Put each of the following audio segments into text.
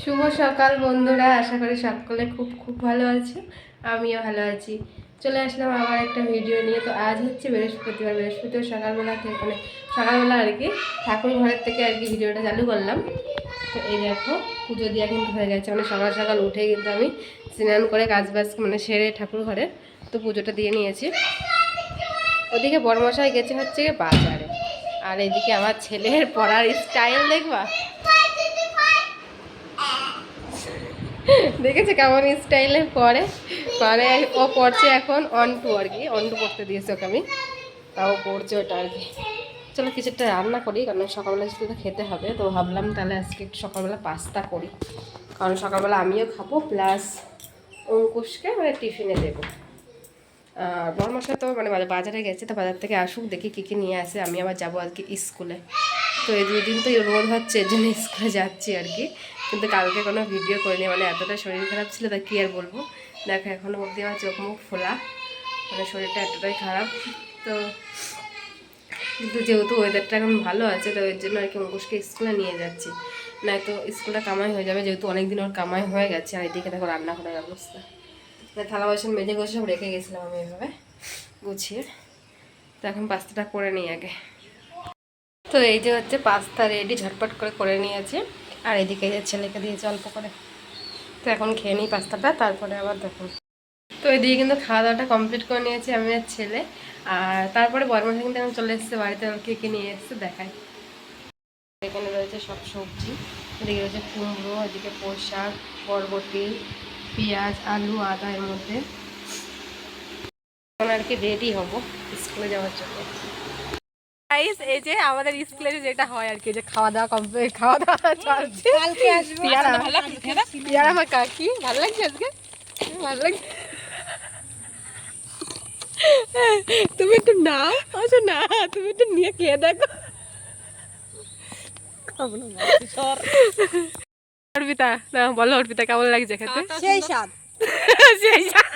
শুভ সকাল বন্ধুরা, আশা করি সকলে খুব খুব ভালো আছে। আমিও ভালো আছি। চলে আসলাম আবার একটা ভিডিও নিয়ে। তো আজ হচ্ছে বৃহস্পতিবার সকালবেলা থেকে সকালবেলা আর কি ঠাকুর ঘরের থেকে আর কি ভিডিওটা চালু করলাম। তো এই দেখো পুজো দেওয়া কিন্তু হয়ে গেছে, সকাল সকাল উঠে কিন্তু আমি স্নান করে কাজবাজ সেরে ঠাকুর ঘরে তো পুজোটা দিয়ে নিয়েছি। ওদিকে বড়মশাই গেছে হচ্ছে বাজারে, আর এদিকে আমার ছেলের পড়ার স্টাইল দেখবা, দেখেছে কেমন স্টাইলে পরে ও পড়ছে এখন অন টু আর কি, অন টু পড়তে দিয়েছে ওকে আমি, তাও পড়ছে ওটা আর কি। চলো কিছু একটা রান্না করি, কারণ সকালবেলা কিছু তো খেতে হবে। তো ভাবলাম তাহলে আজকে একটু সকালবেলা পাস্তা করি, কারণ সকালবেলা আমিও খাবো প্লাস অঙ্কুশকে টিফিনে দেবো। আর বড়মশাই তো বাজারে গেছে, তো বাজার থেকে আসুক, দেখি কী কী নিয়ে আসে। আমি আবার যাবো আজকে স্কুলে। তো এই 2 দিন তো রোদ হচ্ছে, এর জন্য স্কুলে যাচ্ছি আর কি। কিন্তু কালকে কোনো ভিডিও করিনি, এতটা শরীর খারাপ ছিল, তা কী আর বলবো। দেখো এখনও অবধি আমার চোখ মুখ ফোলা, শরীরটা এতটাই খারাপ। তো কিন্তু যেহেতু ওয়েদারটা এখন ভালো আছে, তো এর জন্য আর কি অঙ্কুশকে স্কুলে নিয়ে যাচ্ছি, নয়তো স্কুলটা কামাই হয়ে যাবে, যেহেতু অনেকদিন ওর কামাই হয়ে গেছে। আর এদিকে দেখো রান্না করার অবস্থা, থালা বাসন মেজে গোছে সব রেখে গেছিলাম আমি এভাবে গুছিয়ে। তো এখন পাস্তাটা করে নিই আগে। তো এই যে হচ্ছে পাস্তা রেডি, ঝটপট করে নিয়েছি। আর এদিকে ছেলেকে দিয়েছি অল্প করে। তো এখন খেয়ে নিই পাস্তাটা, তারপরে আবার দেখুন। তো এদিকে কিন্তু খাওয়া দাওয়াটা কমপ্লিট করে নিয়েছি আমি আর ছেলে। আর তারপরে বরমাসা কিন্তু এখন চলে এসেছে বাড়িতে, কে কে নিয়ে এসেছে দেখায়। এখানে রয়েছে সব সবজি, এদিকে রয়েছে কুমড়ো, এদিকে পোশাক, বরবটি, পেঁয়াজ, আলু, আদা এর মধ্যে। এখন আর কি রেডি হব স্কুলে যাওয়ার জন্য। এই যে আমাদের স্কুলে যেটা হয় আর কি, যে খাওয়া দাওয়া কমপ্লিট, খাওয়া দাওয়া চলছে। কালকে আসবো। পিয়ারা আমার কাকি ভালো লাগছে আজকে, ভালো লাগছে। তুমি একটু নাও, আচ্ছা না তুমি একটু নিয়ে খেয়ে দেখো। অর্পিতা না বলো, অর্পিতা কেমন লাগছে খেতে? সেই স্বাদ, সেই স্বাদ।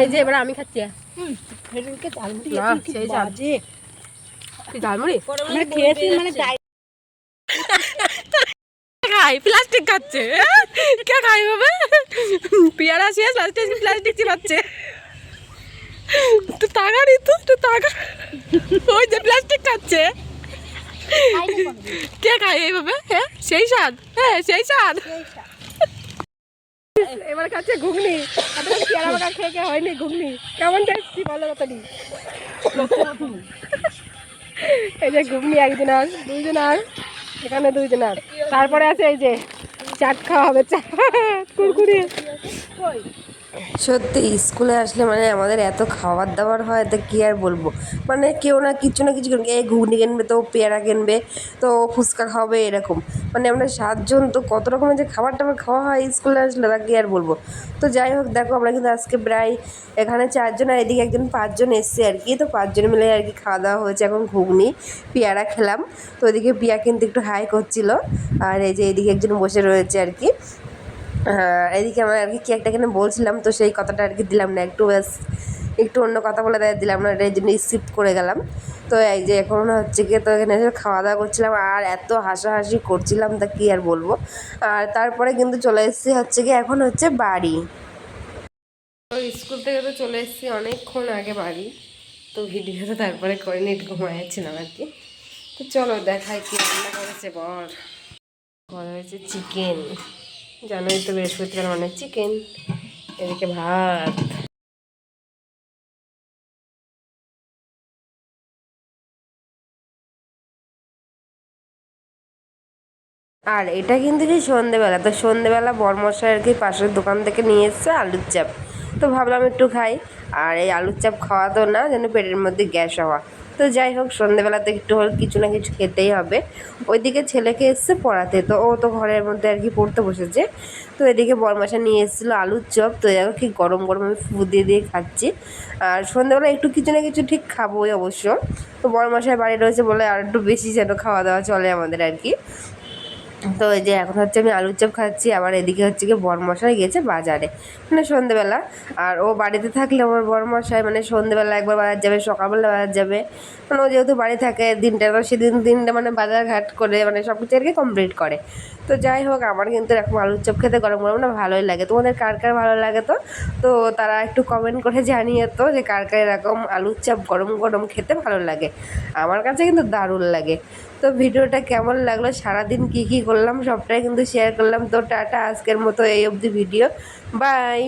এই যে এবার আমি খাচ্ছি। প্লাস্টিক খাচ্ছে, কে খাই বাবা? পেয়ারা শেষ, প্লাস্টিক চিবাচ্ছে। তো তাগাড়ি তো তাগা, ওই যে প্লাস্টিক খাচ্ছে, কে খায় এইভাবে? হ্যাঁ সেই স্বাদ, হ্যাঁ সেই স্বাদ। এবার খাচ্ছে ঘুগনি, পেয়ারা বাগা খেয়ে হয়নি ঘুগনি, কেমন টেস্টি বলো কতটি। এই যে ঘুগনি একজন আর দুইজন, আর এখানে দুইজন, আর তারপরে আছে এই যে চাট খাওয়া হবে, চাট কুরকুরি। সত্যি স্কুলে আসলে আমাদের এত খাবার দাবার হয়, তো কী আর বলবো। কেউ না কিছু কিনবে, এই ঘুগনি কিনবে, তো পেয়ারা কিনবে, তো ফুচকা খাওয়াবে, এরকম। আমরা 7 জন, তো কত রকমের যে খাবার টাবার খাওয়া হয় স্কুলে আসলে, তা কী আর বলবো। তো যাই হোক দেখো, আমরা কিন্তু আজকে প্রায় এখানে 4 জন, আর এদিকে একজন 5 জন এসছে আর কি। তো 5 জন মিলে আর কি খাওয়া দাওয়া হয়েছে। এখন ঘুগনি পেয়ারা খেলাম। তো ওইদিকে পিয়া কিন্তু একটু হাই করছিল, আর এই যে এদিকে একজন বসে রয়েছে আর কি। এদিকে আমার আর কি কী একটা এখানে বলছিলাম, তো সেই কথাটা আর কি দিলাম না, একটু অন্য কথা বলে দিলাম না, এটার জন্য স্কিপ করে গেলাম। তো এই যে এখন হচ্ছে গিয়ে, তো এখানে এসে খাওয়া দাওয়া করছিলাম, আর এত হাসাহাসি করছিলাম, তা কী আর বলবো। আর তারপরে কিন্তু চলে এসেছি হচ্ছে গিয়ে এখন হচ্ছে বাড়ি। তো স্কুল থেকে তো চলে এসেছি অনেকক্ষণ আগে বাড়ি। তো ভিডিও তো তারপরে করে নিয়ে ঘুমাইছিলাম আর কি। তো চলো দেখাই কি রান্না করেছে বর। করা হয়েছে চিকেন, জানোই তো বৃহস্পতিবার চিকেন। এদিকে ভাত, আর এটা কিন্তু সেই সন্ধেবেলা, তো সন্ধেবেলা বরমশাই আর কি পাশের দোকান থেকে নিয়ে এসছে আলুর চাপ। তো ভাবলাম একটু খাই, আর এই আলুর চাপ খাওয়া তো না যেন পেটের মধ্যে গ্যাস হওয়া। তো যাই হোক, সন্ধেবেলাতে একটু হলে কিছু না কিছু খেতেই হবে। ওইদিকে ছেলেকে এসছে পড়াতে, তো ও তো ঘরের মধ্যে আর কি পড়তে বসেছে। তো এদিকে বরমশাই নিয়ে এসেছিলো আলুর চপ, তো দেখো কি গরম গরম আমি ফু দিয়ে দিয়ে খাচ্ছি। আর সন্ধেবেলা একটু কিছু না কিছু ঠিক খাবোই অবশ্য। তো বরমশাই বাড়ি রয়েছে বলে আর একটু বেশি যেন খাওয়া দাওয়া চলে আমাদের আর কি। তো এই যে এখন হচ্ছে আমি আলুর চপ খাচ্ছি, আবার এদিকে হচ্ছে কি বরমশাই গেছে বাজারে মানে সন্ধেবেলা। আর ও বাড়িতে থাকলে আমার বরমশাই মানে সন্ধেবেলা একবার বাজার যাবে, সকালবেলা বাজার যাবে, মানে ও যেহেতু বাড়ি থাকে দিনটা, তো সেদিন দিনটা মানে বাজার ঘাট করে মানে সব কিছু আর কি কমপ্লিট করে। তো যাই হোক, আমার কিন্তু এরকম আলুর চপ খেতে গরম গরম না ভালোই লাগে। তোমাদের কার কার ভালো লাগে তো তো তারা একটু কমেন্ট করে জানিয়ে তো যে কার কার এরকম আলুর চপ গরম গরম খেতে ভালো লাগে। আমার কাছে কিন্তু দারুণ লাগে। তো ভিডিওটা কেমন লাগলো, সারাদিন কী কী করলাম সবটাই কিন্তু শেয়ার করলাম। তো টাটা, আজকের মতো এই অবধি ভিডিও, বাই।